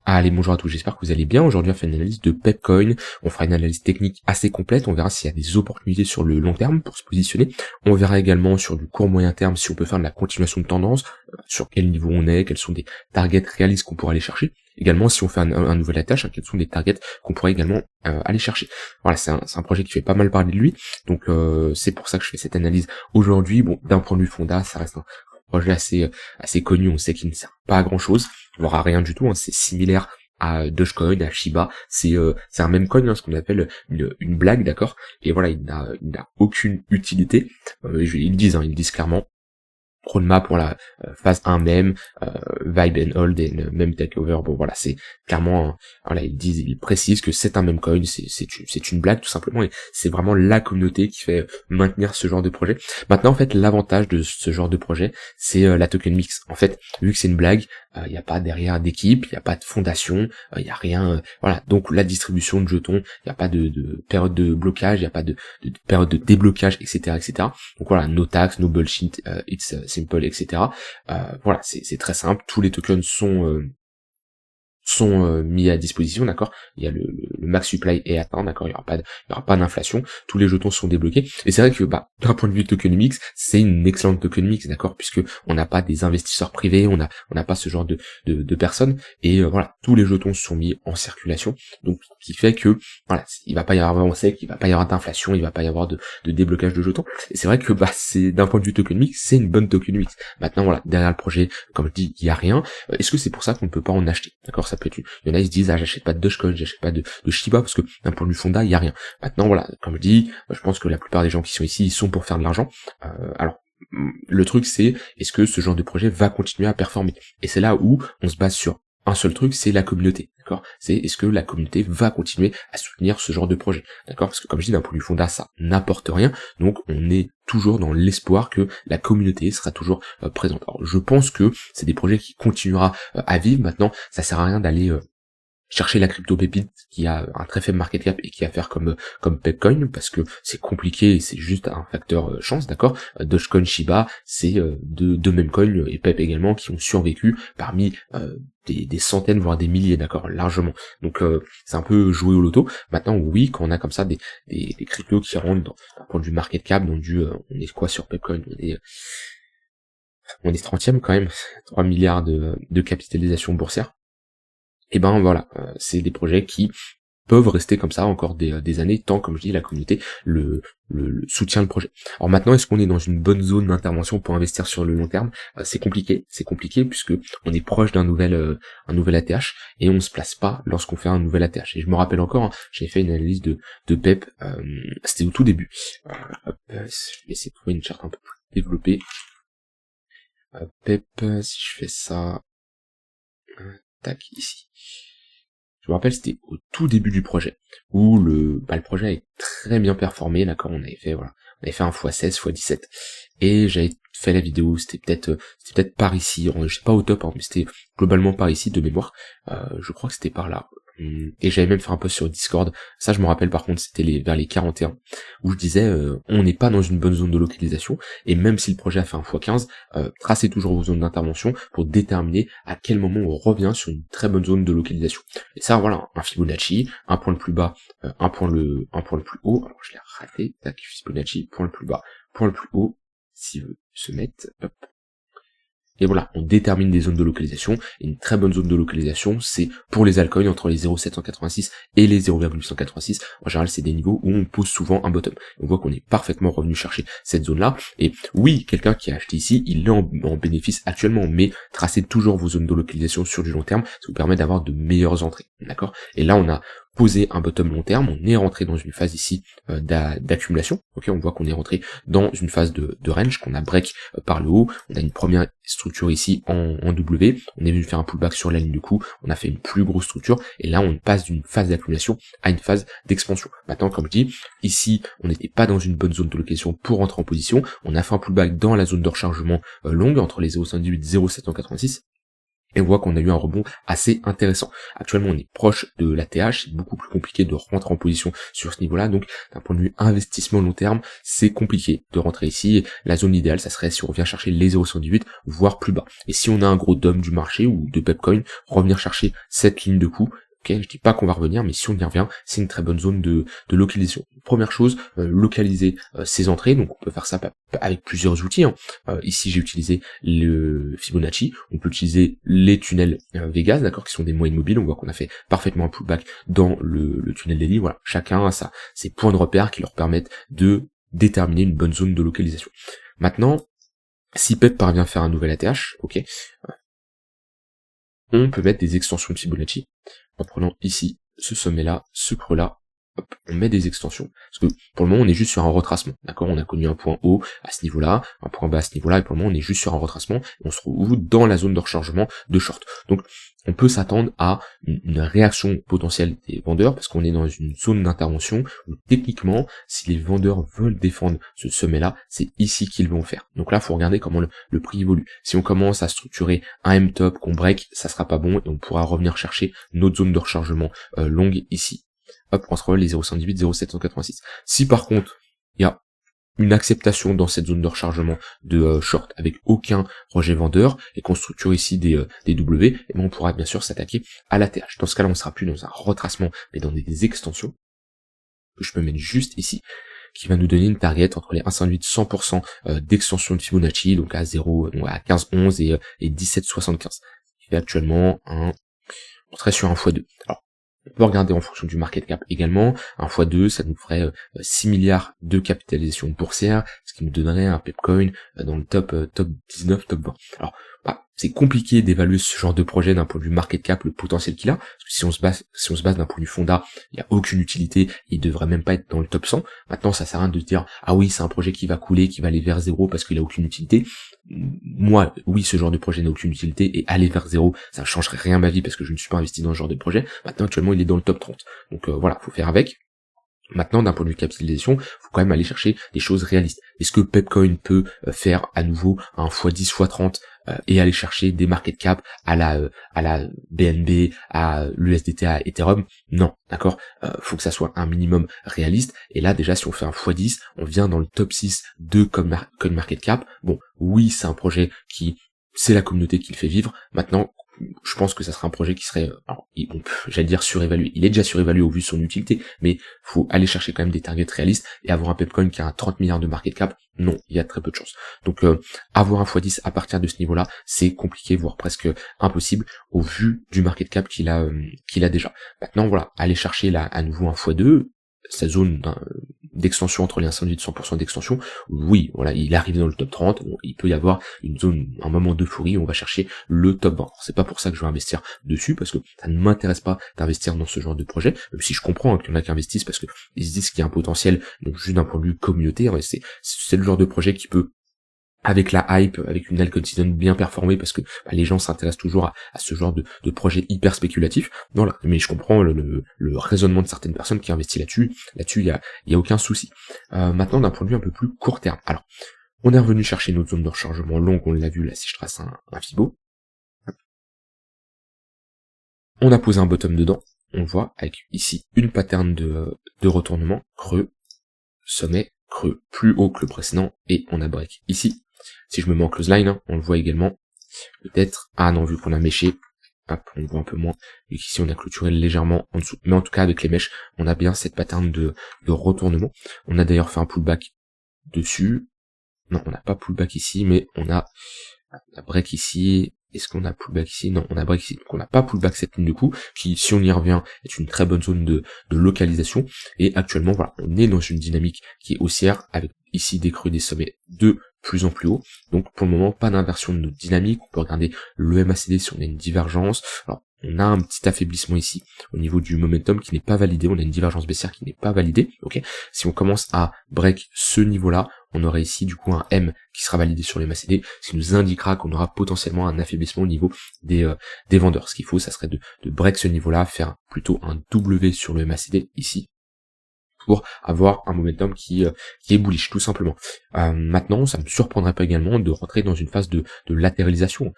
Allez, bonjour à tous, j'espère que vous allez bien. Aujourd'hui, on fait une analyse de Pepcoin. On fera une analyse technique assez complète. On verra s'il y a des opportunités sur le long terme pour se positionner. On verra également sur du court moyen terme si on peut faire de la continuation de tendance, sur quel niveau on est, quels sont des targets réalistes qu'on pourra aller chercher. Également, si on fait un nouvel attache, quels sont des targets qu'on pourrait également aller chercher. Voilà, c'est un projet qui fait pas mal parler de lui. Donc, c'est pour ça que je fais cette analyse aujourd'hui. Bon, d'un point de vue fonda, ça reste un projet assez connu. On sait qu'il ne sert pas à grand chose, voire à rien du tout, hein. C'est similaire à Dogecoin, à Shiba, c'est un même coin, hein, ce qu'on appelle une blague, d'accord. Et voilà, il n'a aucune utilité. Ils disent clairement. Roadmap pour la phase 1 même, Vibe and Hold et même Takeover. Bon voilà, c'est clairement, voilà, ils précisent que c'est un meme coin, c'est une blague tout simplement, et c'est vraiment la communauté qui fait maintenir ce genre de projet. Maintenant en fait, l'avantage de ce genre de projet, c'est la token mix. En fait, vu que c'est une blague, il n'y a pas derrière d'équipe, il n'y a pas de fondation, il n'y a rien, voilà. Donc la distribution de jetons, il n'y a pas de période de blocage, il n'y a pas de période de déblocage, etc., etc. Donc voilà, no tax, no bullshit, it's simple, etc. Voilà, c'est très simple. Tous les tokens sont mis à disposition, d'accord. Il y a le max supply est atteint, d'accord. Il y aura pas d'inflation. Tous les jetons sont débloqués. Et c'est vrai que, d'un point de vue tokenomics, c'est une excellente tokenomics, d'accord, puisque on n'a pas des investisseurs privés, on n'a pas ce genre de personnes. Et voilà, tous les jetons sont mis en circulation. Donc, ce qui fait que, voilà, il va pas y avoir, on sait qu'il va pas y avoir d'inflation, il va pas y avoir de déblocage de jetons. Et c'est vrai que, c'est, d'un point de vue tokenomics, c'est une bonne tokenomics. Maintenant, voilà, derrière le projet, comme je dis, il y a rien. Est-ce que c'est pour ça qu'on ne peut pas en acheter, d'accord? Ça peut être, il y en a, ils se disent, j'achète pas de Dogecoin, j'achète pas de Shiba, parce que d'un point de vue fonda, il y a rien. Maintenant, voilà, comme je dis, je pense que la plupart des gens qui sont ici, ils sont pour faire de l'argent. Alors, le truc, c'est, est-ce que ce genre de projet va continuer à performer? Et c'est là où on se base sur un seul truc, c'est la communauté, d'accord? C'est, est-ce que la communauté va continuer à soutenir ce genre de projet, d'accord? Parce que comme je dis, d'un point de vue fonda, ça n'apporte rien, donc on est toujours dans l'espoir que la communauté sera toujours présente. Alors, je pense que c'est des projets qui continuera à vivre. Maintenant, ça sert à rien d'aller chercher la crypto pépite qui a un très faible market cap et qui a à faire comme Pepcoin, parce que c'est compliqué et c'est juste un facteur chance, d'accord. Dogecoin, Shiba, c'est deux mêmes coins, et Pep également, qui ont survécu parmi des centaines voire des milliers, d'accord, largement. Donc c'est un peu jouer au loto. Maintenant, oui, quand on a comme ça des cryptos qui rentrent dans un point de vue market cap, on est quoi sur Pepcoin, on est 30e quand même, 3 milliards de capitalisation boursière. Et ben voilà, c'est des projets qui peuvent rester comme ça encore des années, tant, comme je dis, la communauté le soutient le projet. Alors maintenant, est-ce qu'on est dans une bonne zone d'intervention pour investir sur le long terme? C'est compliqué puisque on est proche d'un nouvel ATH, et on se place pas lorsqu'on fait un nouvel ATH. Et je me rappelle encore, hein, j'ai fait une analyse de Pep, c'était au tout début. Je vais essayer de trouver une charte un peu plus développée. Pep, si je fais ça, tac, ici. Je me rappelle, c'était au tout début du projet, où le projet avait très bien performé, d'accord, on avait fait un x16, x17, et j'avais fait la vidéo, c'était peut-être par ici, je sais pas au top, hein, mais c'était globalement par ici de mémoire, je crois que c'était par là. Et j'avais même fait un post sur Discord, ça je me rappelle, par contre c'était vers les 41, où je disais on n'est pas dans une bonne zone de localisation, et même si le projet a fait un x15, tracez toujours vos zones d'intervention pour déterminer à quel moment on revient sur une très bonne zone de localisation. Et ça, voilà, un Fibonacci, un point le plus bas, un point le plus haut, alors je l'ai raté, tac, Fibonacci, point le plus bas, point le plus haut, s'il veut se mettre, hop. Et voilà, on détermine des zones de localisation, et une très bonne zone de localisation, c'est pour les altcoins entre les 0,786 et les 0,886, en général c'est des niveaux où on pose souvent un bottom. On voit qu'on est parfaitement revenu chercher cette zone-là, et oui, quelqu'un qui a acheté ici, il est en bénéfice actuellement, mais tracez toujours vos zones de localisation sur du long terme, ça vous permet d'avoir de meilleures entrées, d'accord? Et là on a posé un bottom long terme, on est rentré dans une phase ici d'accumulation, ok, on voit qu'on est rentré dans une phase de range, qu'on a break par le haut, on a une première structure ici en W, on est venu faire un pullback sur la ligne du coup, on a fait une plus grosse structure, et là on passe d'une phase d'accumulation à une phase d'expansion. Maintenant, comme je dis, ici on n'était pas dans une bonne zone de location pour rentrer en position, on a fait un pullback dans la zone de rechargement longue, entre les 0,58 et 0,786, et on voit qu'on a eu un rebond assez intéressant. Actuellement, on est proche de la TH, c'est beaucoup plus compliqué de rentrer en position sur ce niveau-là, donc d'un point de vue investissement long terme, c'est compliqué de rentrer ici. La zone idéale, ça serait si on vient chercher les 0,118, voire plus bas. Et si on a un gros DOM du marché ou de Pepcoin, revenir chercher cette ligne de coup. Okay, je dis pas qu'on va revenir, mais si on y revient, c'est une très bonne zone de localisation. Première chose, localiser ses entrées, donc on peut faire ça avec plusieurs outils. Hein. Ici j'ai utilisé le Fibonacci, on peut utiliser les tunnels Vegas, d'accord, qui sont des moyennes mobiles, on voit qu'on a fait parfaitement un pullback dans le tunnel daily, voilà, chacun a ses points de repère qui leur permettent de déterminer une bonne zone de localisation. Maintenant, si Pep parvient à faire un nouvel ATH, ok, on peut mettre des extensions de Fibonacci en prenant ici ce sommet-là, ce creux-là, hop, on met des extensions. Parce que pour le moment, on est juste sur un retracement, d'accord? On a connu un point haut à ce niveau-là, un point bas à ce niveau-là, et pour le moment, on est juste sur un retracement, et on se retrouve dans la zone de rechargement de short. Donc, on peut s'attendre à une réaction potentielle des vendeurs, parce qu'on est dans une zone d'intervention où techniquement, si les vendeurs veulent défendre ce sommet-là, c'est ici qu'ils vont le faire. Donc là, il faut regarder comment le prix évolue. Si on commence à structurer un M-top qu'on break, ça sera pas bon, et on pourra revenir chercher notre zone de rechargement longue ici. Hop, on se relève les 0,118, 0,786. Si par contre, il y a une acceptation dans cette zone de rechargement de short avec aucun rejet vendeur et qu'on structure ici des W, et ben on pourra bien sûr s'attaquer à la TH. Dans ce cas-là, on sera plus dans un retracement, mais dans des extensions que je peux mettre juste ici, qui va nous donner une target entre les 1,58 100% d'extension de Fibonacci, donc à 0, donc à 15,11 et 17,75. Qui fait actuellement on serait sur un x2. Alors, on peut regarder en fonction du market cap également. Un x2, ça nous ferait 6 milliards de capitalisation boursière, ce qui nous donnerait un Pepcoin dans le top 19, top 20. Alors, c'est compliqué d'évaluer ce genre de projet d'un point de vue market cap, le potentiel qu'il a. Parce que si on se base d'un point de vue fonda, il n'y a aucune utilité, il devrait même pas être dans le top 100. Maintenant, ça sert à rien de se dire, ah oui, c'est un projet qui va couler, qui va aller vers zéro parce qu'il a aucune utilité. Moi, oui, ce genre de projet n'a aucune utilité, et aller vers zéro, ça ne changerait rien à ma vie parce que je ne suis pas investi dans ce genre de projet. Maintenant, actuellement, il est dans le top 30. Donc voilà, faut faire avec. Maintenant, d'un point de vue capitalisation, faut quand même aller chercher des choses réalistes. Est-ce que Pepcoin peut faire à nouveau un x10, x30 et aller chercher des market cap à la BNB, à l'USDT, à Ethereum? Non, d'accord. Faut que ça soit un minimum réaliste. Et là, déjà, si on fait un x10, on vient dans le top 6 de CoinMarketCap. Bon, oui, c'est un projet c'est la communauté qui le fait vivre. Maintenant, je pense que ça serait un projet qui serait, j'allais dire surévalué. Il est déjà surévalué au vu de son utilité, mais faut aller chercher quand même des targets réalistes, et avoir un Pepcoin qui a un 30 milliards de market cap, non, il y a très peu de chances. Donc avoir un x10 à partir de ce niveau-là, c'est compliqué, voire presque impossible, au vu du market cap qu'il a déjà. Maintenant, voilà, aller chercher là à nouveau un x2, sa zone d'extension entre les 1,8 et 100% d'extension, oui, voilà, il arrive dans le top 30, il peut y avoir une zone, un moment d'euphorie où on va chercher le top 20. Alors, c'est pas pour ça que je vais investir dessus, parce que ça ne m'intéresse pas d'investir dans ce genre de projet, même si je comprends qu'il y en a qui investissent parce que ils se disent qu'il y a un potentiel, donc juste d'un point de vue communautaire, et c'est le genre de projet qui peut, avec la hype, avec une altcoin season bien performée, parce que les gens s'intéressent toujours à ce genre de projet hyper spéculatif. Voilà, mais je comprends le raisonnement de certaines personnes qui investissent là-dessus. Là-dessus, il y a aucun souci. Maintenant, d'un point de vue un peu plus court terme. Alors, on est revenu chercher notre zone de rechargement longue, on l'a vu là si je trace un Fibo. On a posé un bottom dedans, on voit avec ici une pattern de retournement, creux, sommet, creux, plus haut que le précédent, et on a break ici. Si je me mets en close line, on le voit également, peut-être, ah non, vu qu'on a méché, hop, on le voit un peu moins, et qu'ici on a clôturé légèrement en dessous, mais en tout cas avec les mèches, on a bien cette pattern de retournement. On a d'ailleurs fait un pullback dessus, non, on n'a pas pullback ici, mais on a break ici. Est-ce qu'on a pullback ici? Non, on a break ici. Donc on n'a pas pullback cette ligne de coup, qui, si on y revient, est une très bonne zone de localisation. Et actuellement, voilà, on est dans une dynamique qui est haussière, avec ici des creux, des sommets de plus en plus haut. Donc pour le moment, pas d'inversion de notre dynamique. On peut regarder le MACD si on a une divergence. Alors, on a un petit affaiblissement ici au niveau du momentum qui n'est pas validé. On a une divergence baissière qui n'est pas validée. Ok. Si on commence à break ce niveau-là, on aurait ici du coup un M qui sera validé sur les MACD, ce qui nous indiquera qu'on aura potentiellement un affaiblissement au niveau des vendeurs. Ce qu'il faut, ça serait de break ce niveau-là, faire plutôt un W sur le MACD ici, pour avoir un momentum qui est bullish, tout simplement. Maintenant, ça me surprendrait pas également de rentrer dans une phase de latéralisation.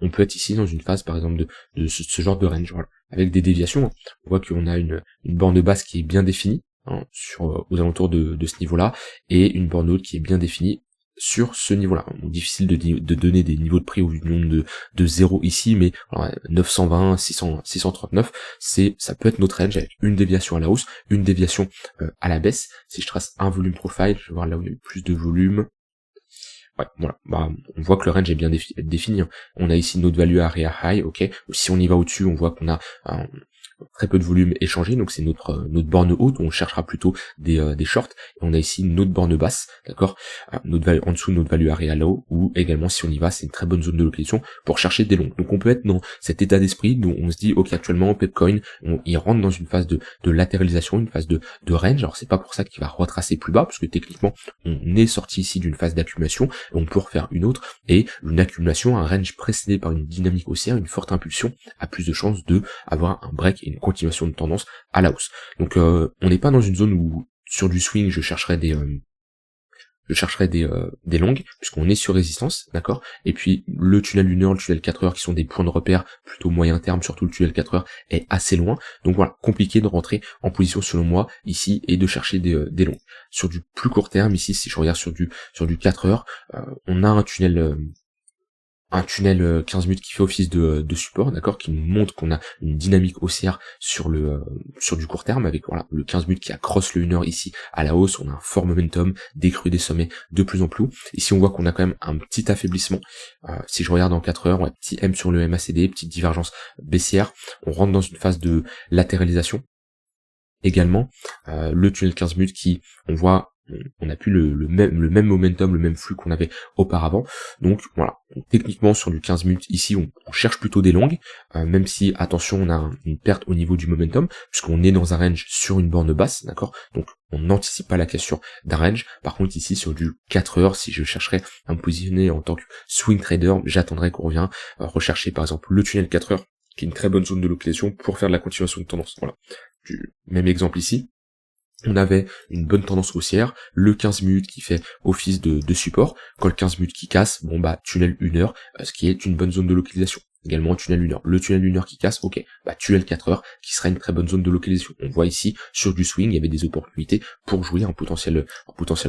On peut être ici dans une phase, par exemple, de ce genre de range, voilà, avec des déviations. On voit qu'on a une borne basse qui est bien définie, hein, aux alentours de ce niveau-là, et une borne haute qui est bien définie sur ce niveau-là. Donc, difficile de donner des niveaux de prix au nombre de 0 ici, mais alors, 920, 639, ça peut être notre range avec une déviation à la hausse, une déviation à la baisse. Si je trace un volume profile, je vais voir là où il y a eu plus de volume. Ouais, voilà. Bah, on voit que le range est bien défini. Hein. On a ici notre value area high, ok. Si on y va au-dessus, on voit qu'on a très peu de volume échangé, donc c'est notre borne haute, on cherchera plutôt des shorts, et on a ici notre borne basse, d'accord, en dessous de notre value area low, ou également si on y va, c'est une très bonne zone de localisation pour chercher des longs. Donc on peut être dans cet état d'esprit dont on se dit, ok, actuellement Pepcoin, il rentre dans une phase de latéralisation, une phase de range. Alors c'est pas pour ça qu'il va retracer plus bas, parce que techniquement on est sorti ici d'une phase d'accumulation, on peut refaire une autre, et une accumulation, un range précédé par une dynamique haussière, une forte impulsion, a plus de chances de avoir un break et une continuation de tendance à la hausse. Donc on n'est pas dans une zone où sur du swing je chercherais des longues, puisqu'on est sur résistance, d'accord. Et puis le tunnel 1 heure, le tunnel 4 heures, qui sont des points de repère plutôt moyen terme, surtout le tunnel 4 heures, est assez loin. Donc voilà, compliqué de rentrer en position selon moi ici et de chercher des longues. Sur du plus court terme, ici, si je regarde sur du 4 heures, on a un tunnel 15 minutes qui fait office de support, d'accord, qui nous montre qu'on a une dynamique haussière sur du court terme, avec voilà le 15 minutes qui accroche le 1 heure ici à la hausse. On a un fort momentum, décru des sommets de plus en plus. Ici on voit qu'on a quand même un petit affaiblissement. Si je regarde en 4 heures, on a petit M sur le MACD, petite divergence baissière. On rentre dans une phase de latéralisation. Également, le tunnel 15 minutes qui, on voit, on a plus le même momentum, le même flux qu'on avait auparavant. Donc voilà, techniquement sur du 15 minutes ici, on cherche plutôt des longues, même si, attention, on a une perte au niveau du momentum, puisqu'on est dans un range sur une borne basse, d'accord. Donc on n'anticipe pas la cassure d'un range. Par contre ici sur du 4 heures, si je chercherais à me positionner en tant que swing trader, j'attendrai qu'on revienne rechercher par exemple le tunnel 4 heures, qui est une très bonne zone de localisation pour faire de la continuation de tendance. Voilà. Du même exemple ici, on avait une bonne tendance haussière, le 15 minutes qui fait office de support, quand le 15 minutes qui casse, bon bah tunnel 1 heure, ce qui est une bonne zone de localisation. Également tunnel 1 heure. Le tunnel 1 heure qui casse, ok, bah tunnel 4 heures qui sera une très bonne zone de localisation. On voit ici sur du swing, il y avait des opportunités pour jouer un potentiel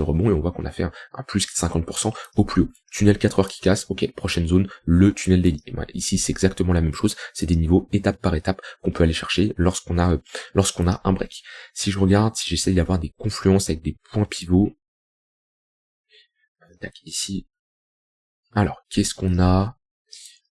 rebond, et on voit qu'on a fait un plus de 50% au plus haut. Tunnel 4 heures qui casse, ok, prochaine zone, le tunnel daily. Et voilà, ici c'est exactement la même chose, c'est des niveaux étape par étape qu'on peut aller chercher lorsqu'on a un break. Si je regarde, si j'essaie d'avoir des confluences avec des points pivots, ici, alors qu'est-ce qu'on a?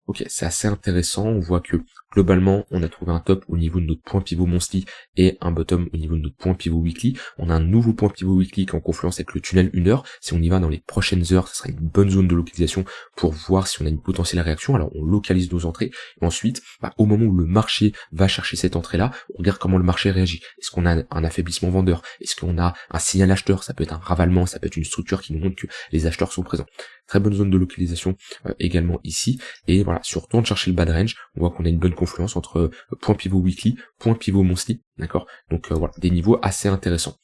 Ok, c'est assez intéressant, on voit que globalement on a trouvé un top au niveau de notre point pivot monthly et un bottom au niveau de notre point pivot weekly. On a un nouveau point pivot weekly qui est en confluence avec le tunnel 1 heure. Si on y va dans les prochaines heures, ça sera une bonne zone de localisation pour voir si on a une potentielle réaction. Alors on localise nos entrées, et ensuite au moment où le marché va chercher cette entrée là, on regarde comment le marché réagit. Est-ce qu'on a un affaiblissement vendeur? Est-ce qu'on a un signal acheteur? Ça peut être un ravalement, ça peut être une structure qui nous montre que les acheteurs sont présents. Très bonne zone de localisation également ici. Et voilà, si on retourne chercher le bas de range, on voit qu'on a une bonne confluence entre point pivot weekly, point pivot monthly, d'accord. Donc voilà, des niveaux assez intéressants.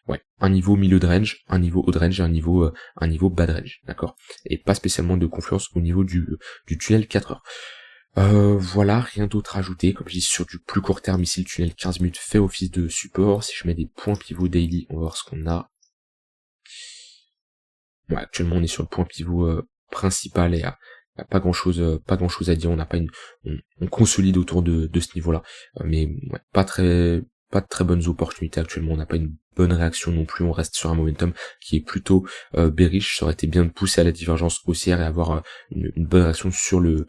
Ouais, un niveau milieu de range, un niveau haut de range et un niveau bas de range, d'accord. Et pas spécialement de confluence au niveau du tunnel 4 heures. Voilà, rien d'autre à ajouter. Comme je dis, sur du plus court terme, ici le tunnel 15 minutes fait office de support. Si je mets des points pivot daily, on va voir ce qu'on a. Ouais, actuellement on est sur le point pivot principal, et pas grand chose à dire. On n'a pas on consolide autour de ce niveau-là, mais ouais, pas de très bonnes opportunités actuellement. On n'a pas une bonne réaction non plus. On reste sur un momentum qui est plutôt bearish. Ça aurait été bien de pousser à la divergence haussière et avoir une bonne réaction sur le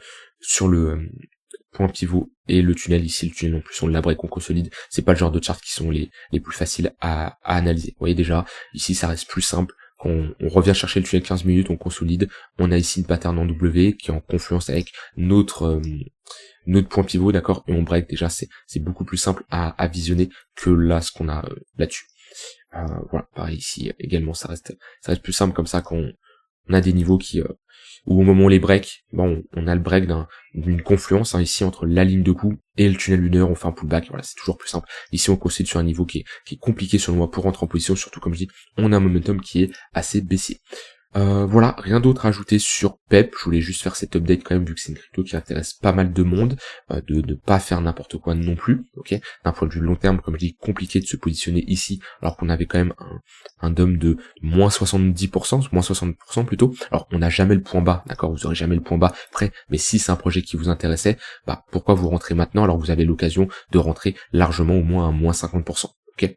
point pivot et le tunnel. Ici le tunnel en plus on l'a break, on consolide. C'est pas le genre de chart qui sont les plus faciles à analyser. Vous voyez déjà ici ça reste plus simple. Quand on revient chercher le tunnel 15 minutes, on consolide, on a ici une pattern en W qui est en confluence avec notre point pivot, d'accord, et on break. Déjà c'est beaucoup plus simple à visionner que là ce qu'on a là-dessus. Voilà, pareil ici également, ça reste plus simple comme ça quand on a des niveaux qui où au moment où les breaks, bon, on a le break d'une confluence ici entre la ligne de coup et le tunnel lunaire, on fait un pullback, voilà, c'est toujours plus simple. Ici on considère sur un niveau qui est compliqué sur le mois pour rentrer en position, surtout comme je dis, on a un momentum qui est assez baissier. Voilà, rien d'autre à ajouter sur PEP, je voulais juste faire cet update quand même vu que c'est une crypto qui intéresse pas mal de monde, de ne pas faire n'importe quoi non plus, ok. D'un point de vue long terme, comme je dis, compliqué de se positionner ici, alors qu'on avait quand même un DOM de moins 70%, moins 60% plutôt. Alors on n'a jamais le point bas, d'accord, vous aurez jamais le point bas prêt, mais si c'est un projet qui vous intéressait, bah pourquoi vous rentrez maintenant alors que vous avez l'occasion de rentrer largement au moins à moins 50%, ok.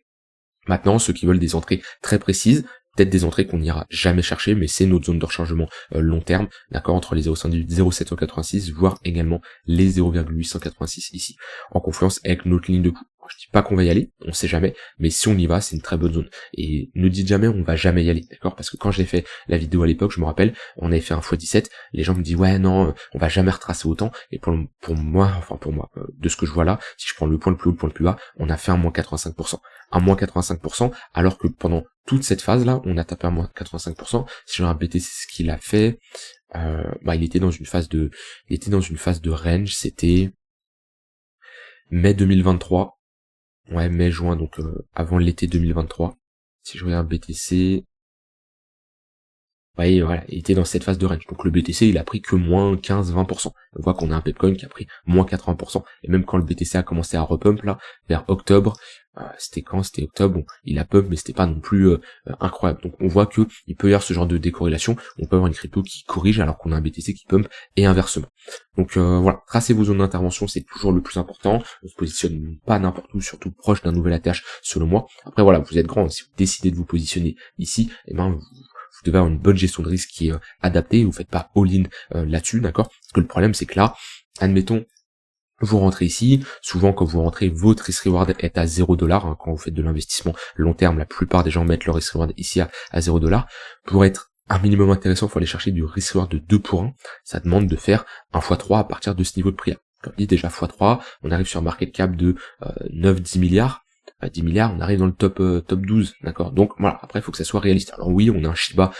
Maintenant, ceux qui veulent des entrées très précises, peut-être des entrées qu'on n'ira jamais chercher, mais c'est notre zone de rechargement long terme, d'accord, entre les 0,786, voire également les 0,886 ici, en confluence avec notre ligne de coup. Je dis pas qu'on va y aller, on sait jamais, mais si on y va, c'est une très bonne zone. Et ne dites jamais on va jamais y aller, d'accord, parce que quand j'ai fait la vidéo à l'époque, je me rappelle, on avait fait un x17, les gens me disent ouais non, on va jamais retracer autant, et pour moi, de ce que je vois là, si je prends le point le plus haut, le point le plus bas, on a fait un moins 85%. Un moins 85%, alors que pendant toute cette phase là, on a tapé un moins 85%. Si j'ai un BTC, ce qu'il a fait, il était dans une phase de range, c'était mai 2023. Ouais, mai-juin, donc avant l'été 2023. Si je regarde BTC, ouais, voilà, il était dans cette phase de range. Donc le BTC, il a pris que moins 15-20%. On voit qu'on a un Pepcoin qui a pris moins 80%. Et même quand le BTC a commencé à repump, là, vers octobre, c'était octobre, bon, il a pump, mais c'était pas non plus incroyable. Donc on voit que il peut y avoir ce genre de décorrélation. On peut avoir une crypto qui corrige alors qu'on a un BTC qui pump, et inversement. Donc voilà, tracez vos zones d'intervention, c'est toujours le plus important. On se positionne pas n'importe où, surtout proche d'un nouvel ATH selon moi. Après voilà, vous êtes grand, si vous décidez de vous positionner ici, eh ben vous devez avoir une bonne gestion de risque qui est adaptée, vous faites pas all-in là-dessus, d'accord. Parce que le problème c'est que là, admettons, vous rentrez ici, souvent quand vous rentrez, votre risk reward est à 0$, hein, quand vous faites de l'investissement long terme, la plupart des gens mettent leur risk reward ici à 0$. Pour être un minimum intéressant, il faut aller chercher du risk reward de 2 pour 1, ça demande de faire un x3 à partir de ce niveau de prix là. Comme dit déjà x3, on arrive sur un market cap de 9-10 milliards, à 10 milliards, on arrive dans le top 12, d'accord. Donc voilà, après il faut que ça soit réaliste. Alors oui, on a un Shiba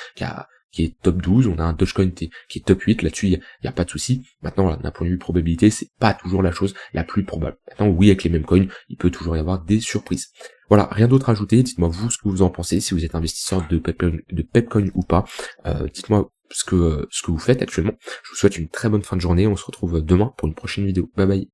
qui est top 12, on a un Dogecoin qui est top 8, là-dessus il y a pas de souci. Maintenant voilà, d'un point de vue probabilité, c'est pas toujours la chose la plus probable. Maintenant oui, avec les mêmes coins, il peut toujours y avoir des surprises. Voilà, rien d'autre à ajouter, dites-moi vous ce que vous en pensez, si vous êtes investisseur de Pepcoin ou pas, dites-moi ce que vous faites actuellement. Je vous souhaite une très bonne fin de journée, on se retrouve demain pour une prochaine vidéo. Bye bye.